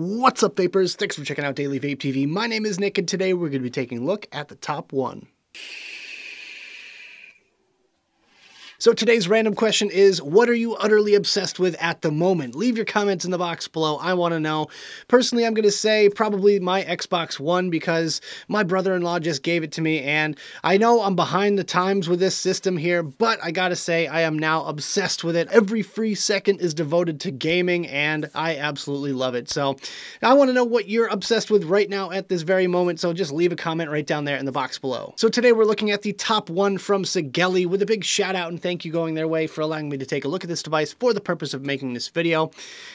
What's up, vapors? Thanks for checking out Daily Vape TV. My name is Nick, and today we're going to be taking a look at the top one. So today's random question is, what are you utterly obsessed with at the moment? Leave your comments in the box below. I want to know. Personally, I'm going to say probably my Xbox One because my brother-in-law just gave it to me, and I know I'm behind the times with this system here, but I gotta say I am now obsessed with it. Every free second is devoted to gaming, and I absolutely love it. So I want to know what you're obsessed with right now at this very moment, so just leave a comment right down there in the box below. So today we're looking at the top one from Sigelei, with a big shout out and thank you going their way for allowing me to take a look at this device for the purpose of making this video.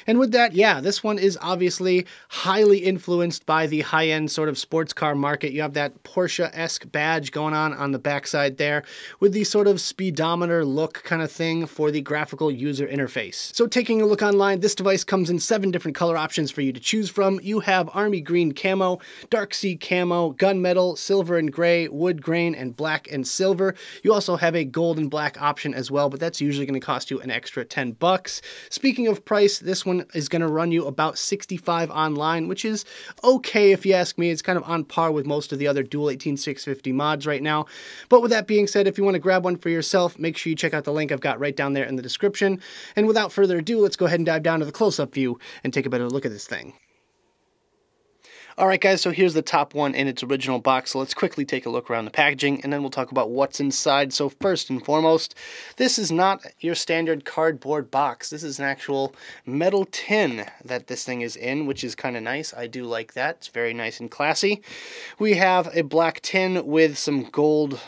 And with that, yeah, this one is obviously highly influenced by the high-end sort of sports car market. You have that Porsche-esque badge going on the backside there with the sort of speedometer look kind of thing for the graphical user interface. So taking a look online, this device comes in 7 different color options for you to choose from. You have army green camo, dark sea camo, gunmetal, silver and gray, wood grain, and black and silver. You also have a gold and black option as well, but that's usually going to cost you an extra 10 bucks. Speaking of price, this one is going to run you about $65 online, which is okay if you ask me. It's kind of on par with most of the other dual 18650 mods right now. But with that being said, if you want to grab one for yourself, make sure you check out the link I've got right down there in the description. And without further ado, let's go ahead and dive down to the close-up view and take a better look at this thing. Alright guys, so here's the top one in its original box, so let's quickly take a look around the packaging, and then we'll talk about what's inside. So first and foremost, this is not your standard cardboard box. This is an actual metal tin that this thing is in, which is kind of nice. I do like that. It's very nice and classy. We have a black tin with some gold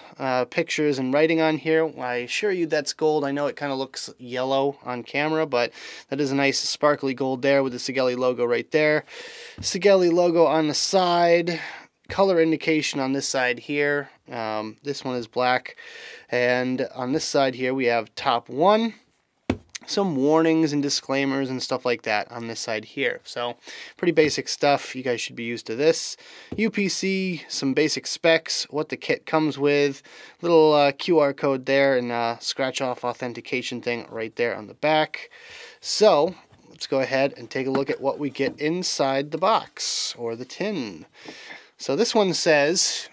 pictures and writing on here. I assure you that's gold. I know it kind of looks yellow on camera, but that is a nice sparkly gold there with the Sigelei logo right there. Sigelei logo on the side, color indication on this side here. This one is black, and on this side here we have top one. Some warnings and disclaimers and stuff like that on this side here. So pretty basic stuff. You guys should be used to this. UPC, some basic specs, what the kit comes with, little QR code there, and scratch off authentication thing right there on the back. So let's go ahead and take a look at what we get inside the box, or the tin. So this one says,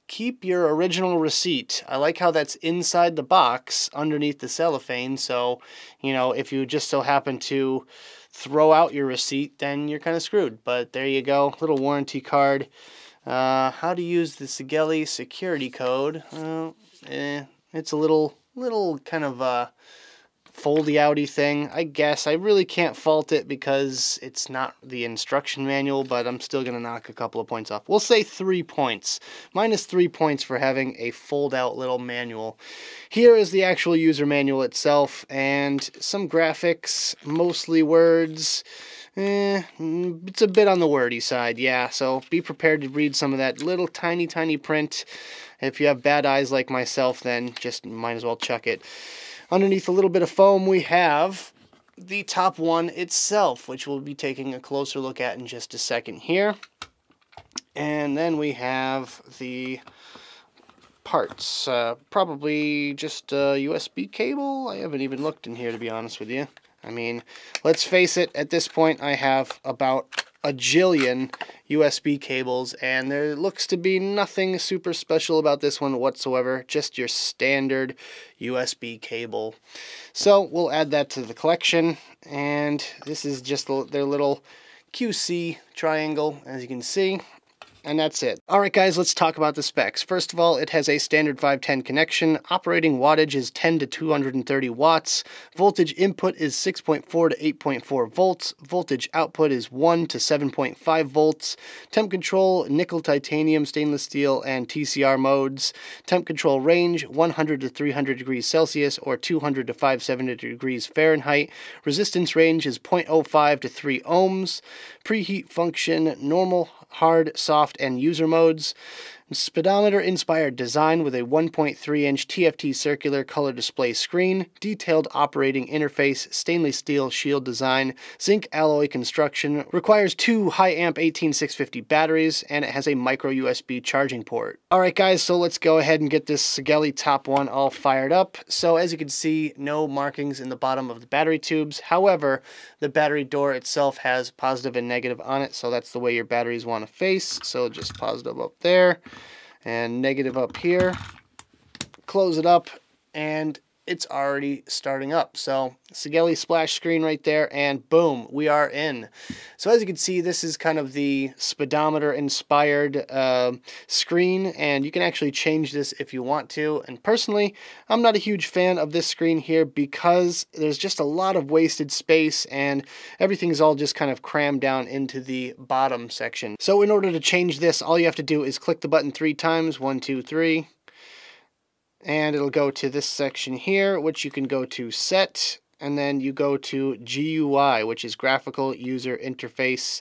keep your original receipt. I like how that's inside the box underneath the cellophane, so, you know, if you just so happen to throw out your receipt, then you're kind of screwed. But there you go, little warranty card. How to use the Sigelei security code. It's a little kind of foldy-outy thing, I guess. I really can't fault it because it's not the instruction manual, but I'm still going to knock a couple of points off. We'll say 3 points. Minus 3 points for having a fold-out little manual. Here is the actual user manual itself, and some graphics, mostly words. It's a bit on the wordy side, yeah, so be prepared to read some of that little tiny print. If you have bad eyes like myself, then just might as well chuck it. Underneath a little bit of foam, we have the top one itself, which we'll be taking a closer look at in just a second here. And then we have the parts. Probably just a USB cable. I haven't even looked in here, to be honest with you. I mean, let's face it, at this point I have about a jillion USB cables, and there looks to be nothing super special about this one whatsoever, just your standard USB cable. So we'll add that to the collection, and this is just their little QC triangle, as you can see. And that's it. Alright guys, let's talk about the specs. First of all, it has a standard 510 connection. Operating wattage is 10 to 230 watts. Voltage input is 6.4 to 8.4 volts. Voltage output is 1 to 7.5 volts. Temp control, nickel, titanium, stainless steel, and TCR modes. Temp control range, 100 to 300 degrees Celsius or 200 to 570 degrees Fahrenheit. Resistance range is 0.05 to 3 ohms. Preheat function, normal, hard, soft, and user modes. Speedometer-inspired design with a 1.3-inch TFT circular color display screen, detailed operating interface, stainless steel shield design, zinc alloy construction, requires 2 high-amp 18650 batteries, and it has a micro USB charging port. Alright guys, so let's go ahead and get this Sigelei TOP1 all fired up. So as you can see, no markings in the bottom of the battery tubes. However, the battery door itself has positive and negative on it, so that's the way your batteries want to face. So just positive up there and negative up here. Close it up and it's already starting up. So Sigelei splash screen right there, and boom, we are in. So as you can see, this is kind of the speedometer inspired screen, and you can actually change this if you want to. And personally, I'm not a huge fan of this screen here because there's just a lot of wasted space and everything's all just kind of crammed down into the bottom section. So in order to change this, all you have to do is click the button 3 times, 1, 2, 3. And it'll go to this section here, which you can go to Set, and then you go to GUI, which is Graphical User Interface.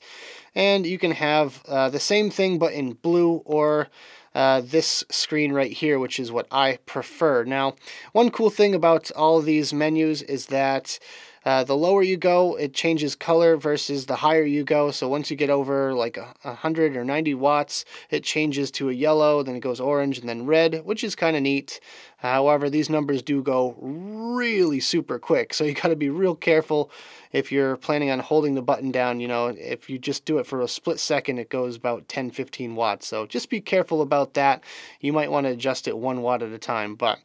And you can have the same thing but in blue, or this screen right here, which is what I prefer. Now, one cool thing about all of these menus is that the lower you go, it changes color versus the higher you go. So once you get over like 100 or 90 watts, it changes to a yellow, then it goes orange and then red, which is kind of neat. However, these numbers do go really super quick, so you got to be real careful if you're planning on holding the button down. You know, if you just do it for a split second, it goes about 10-15 watts. So just be careful about that. You might want to adjust it 1 watt at a time. But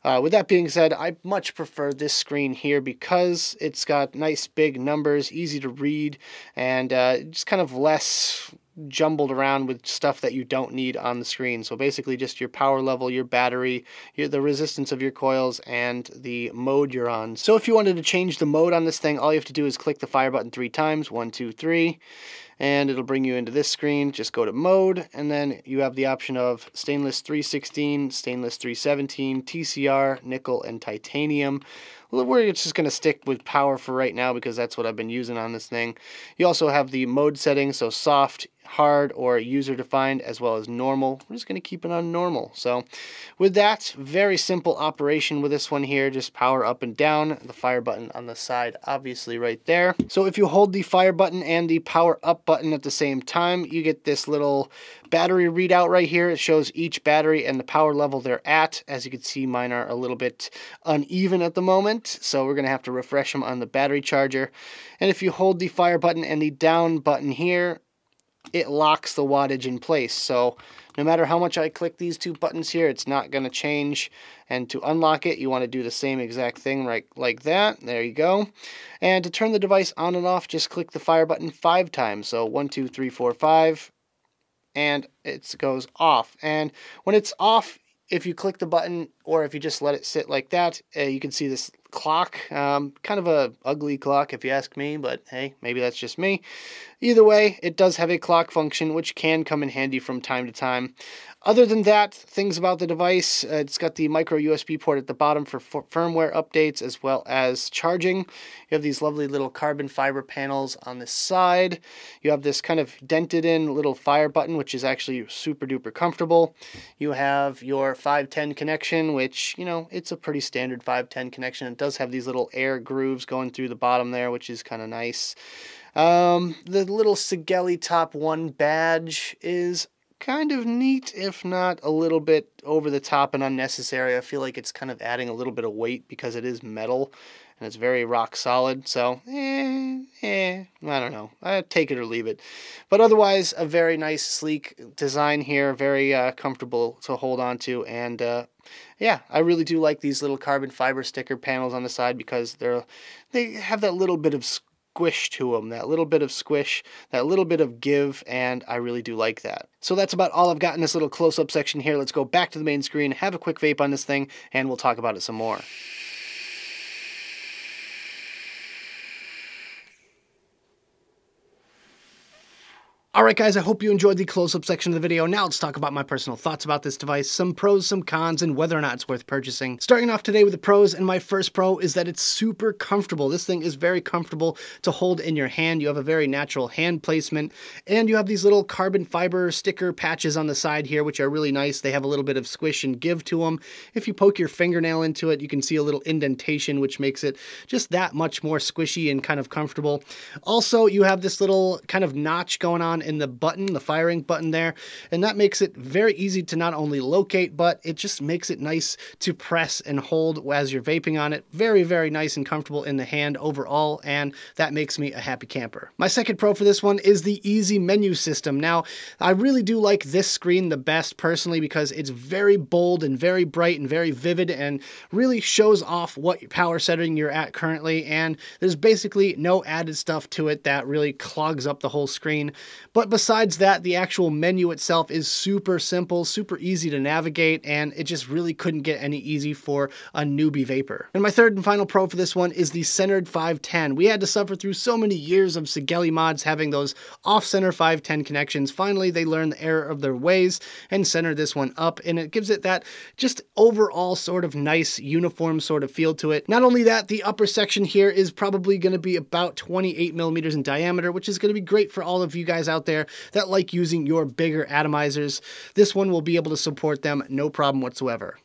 with that being said, I much prefer this screen here because it's got nice big numbers, easy to read, and just kind of less jumbled around with stuff that you don't need on the screen. So basically just your power level, your battery, the resistance of your coils, and the mode you're on. So if you wanted to change the mode on this thing, all you have to do is click the fire button 3 times, 1, 2, 3, and it'll bring you into this screen. Just go to mode, and then you have the option of stainless 316, stainless 317, TCR, nickel, and titanium. We're just going to stick with power for right now because that's what I've been using on this thing. You also have the mode settings, so soft, hard, or user-defined, as well as normal. We're just going to keep it on normal. So with that, very simple operation with this one here. Just power up and down. The fire button on the side, obviously right there. So if you hold the fire button and the power up button at the same time, you get this little battery readout right here. It shows each battery and the power level they're at. As you can see, mine are a little bit uneven at the moment, so we're going to have to refresh them on the battery charger. And if you hold the fire button and the down button here, it locks the wattage in place. So no matter how much I click these 2 buttons here, it's not going to change. And to unlock it, you want to do the same exact thing right like that. There you go. And to turn the device on and off, just click the fire button 5 times. So 1, 2, 3, 4, 5. And it goes off. And when it's off, if you click the button or if you just let it sit like that, you can see this clock. Kind of a ugly clock if you ask me, but hey, maybe that's just me. Either way, it does have a clock function, which can come in handy from time to time. Other than that, things about the device, it's got the micro USB port at the bottom for firmware updates as well as charging. You have these lovely little carbon fiber panels on this side. You have this kind of dented in little fire button, which is actually super duper comfortable. You have your 510 connection, which, you know, it's a pretty standard 510 connection. It does have these little air grooves going through the bottom there, which is kind of nice. The little Sigelei TOP1 badge is kind of neat, if not a little bit over the top and unnecessary. I feel like it's kind of adding a little bit of weight because it is metal and it's very rock solid. So, I don't know. I take it or leave it. But otherwise, a very nice, sleek design here. Very comfortable to hold on to. And yeah, I really do like these little carbon fiber sticker panels on the side because they have that little bit of squish to them, that little bit of squish, that little bit of give, and I really do like that. So that's about all I've got in this little close-up section here. Let's go back to the main screen, have a quick vape on this thing, and we'll talk about it some more. Alright guys, I hope you enjoyed the close-up section of the video. Now let's talk about my personal thoughts about this device, some pros, some cons, and whether or not it's worth purchasing. Starting off today with the pros, and my first pro is that it's super comfortable. This thing is very comfortable to hold in your hand. You have a very natural hand placement, and you have these little carbon fiber sticker patches on the side here, which are really nice. They have a little bit of squish and give to them. If you poke your fingernail into it, you can see a little indentation, which makes it just that much more squishy and kind of comfortable. Also, you have this little kind of notch going on in the button, the firing button there, and that makes it very easy to not only locate, but it just makes it nice to press and hold as you're vaping on it. Very, very nice and comfortable in the hand overall, and that makes me a happy camper. My second pro for this one is the easy menu system. Now, I really do like this screen the best personally because it's very bold and very bright and very vivid and really shows off what power setting you're at currently, and there's basically no added stuff to it that really clogs up the whole screen. But besides that, the actual menu itself is super simple, super easy to navigate, and it just really couldn't get any easy for a newbie vapor. And my third and final pro for this one is the centered 510. We had to suffer through so many years of Sigelei mods having those off-center 510 connections. Finally, they learned the error of their ways and centered this one up, and it gives it that just overall sort of nice uniform sort of feel to it. Not only that, the upper section here is probably going to be about 28 millimeters in diameter, which is going to be great for all of you guys out there that like using your bigger atomizers. This one will be able to support them, no problem whatsoever.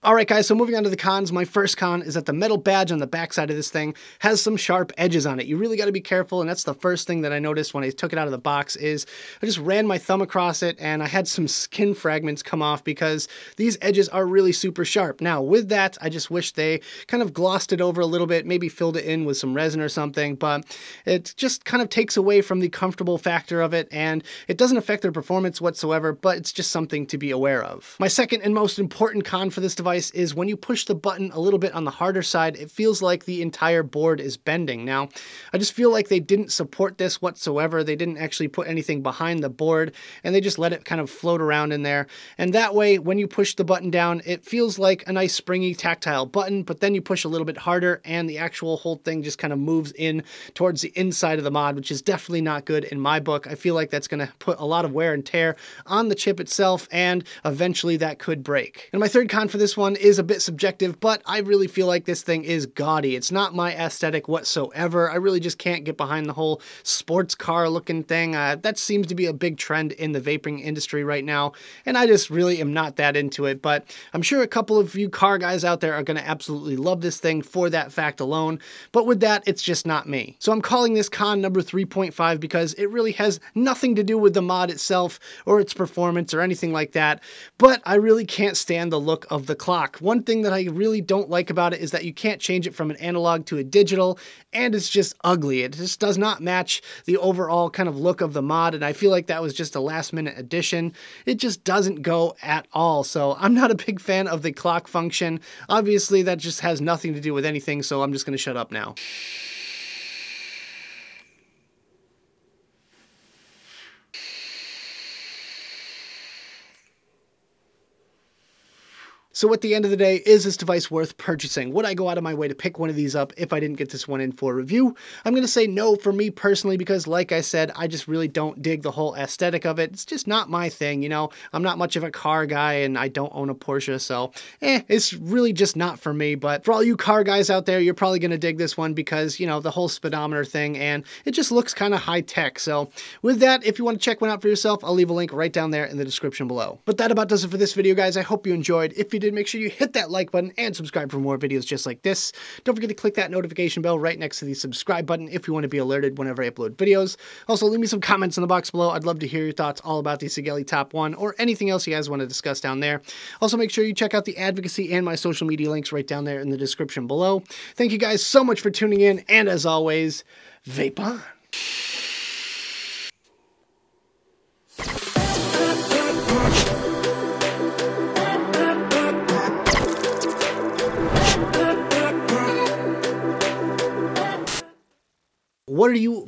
Alright guys, so moving on to the cons. My first con is that the metal badge on the backside of this thing has some sharp edges on it. You really got to be careful, and that's the first thing that I noticed when I took it out of the box is I just ran my thumb across it and I had some skin fragments come off because these edges are really super sharp. Now with that, I just wish they kind of glossed it over a little bit, maybe filled it in with some resin or something, but it just kind of takes away from the comfortable factor of it, and it doesn't affect their performance whatsoever, but it's just something to be aware of. My second and most important con for this device is when you push the button a little bit on the harder side, it feels like the entire board is bending. Now, I just feel like they didn't support this whatsoever. They didn't actually put anything behind the board, and they just let it kind of float around in there. And that way, when you push the button down, it feels like a nice springy tactile button, but then you push a little bit harder and the actual whole thing just kind of moves in towards the inside of the mod, which is definitely not good in my book. I feel like that's going to put a lot of wear and tear on the chip itself, and eventually that could break. And my third con for this one is a bit subjective, but I really feel like this thing is gaudy. It's not my aesthetic whatsoever. I really just can't get behind the whole sports car looking thing. That seems to be a big trend in the vaping industry right now, and I just really am not that into it, but I'm sure a couple of you car guys out there are going to absolutely love this thing for that fact alone, but with that, it's just not me. So I'm calling this con number 3.5 because it really has nothing to do with the mod itself or its performance or anything like that, but I really can't stand the look of the clock. One thing that I really don't like about it is that you can't change it from an analog to a digital, and it's just ugly. It just does not match the overall kind of look of the mod, and I feel like that was just a last-minute addition. It just doesn't go at all, so I'm not a big fan of the clock function. Obviously, that just has nothing to do with anything, so I'm just going to shut up now. So at the end of the day, is this device worth purchasing? Would I go out of my way to pick one of these up if I didn't get this one in for review? I'm going to say no for me personally because, like I said, I just really don't dig the whole aesthetic of it. It's just not my thing, you know? I'm not much of a car guy and I don't own a Porsche, so it's really just not for me. But for all you car guys out there, you're probably going to dig this one because, you know, the whole speedometer thing, and it just looks kind of high tech. So with that, if you want to check one out for yourself, I'll leave a link right down there in the description below. But that about does it for this video, guys. I hope you enjoyed. If you did, make sure you hit that like button and subscribe for more videos just like this. Don't forget to click that notification bell right next to the subscribe button if you want to be alerted whenever I upload videos. Also, leave me some comments in the box below. I'd love to hear your thoughts all about the Sigelei Top1 or anything else you guys want to discuss down there. Also, make sure you check out the advocacy and my social media links right down there in the description below. Thank you guys so much for tuning in, and as always, vape on. What are you...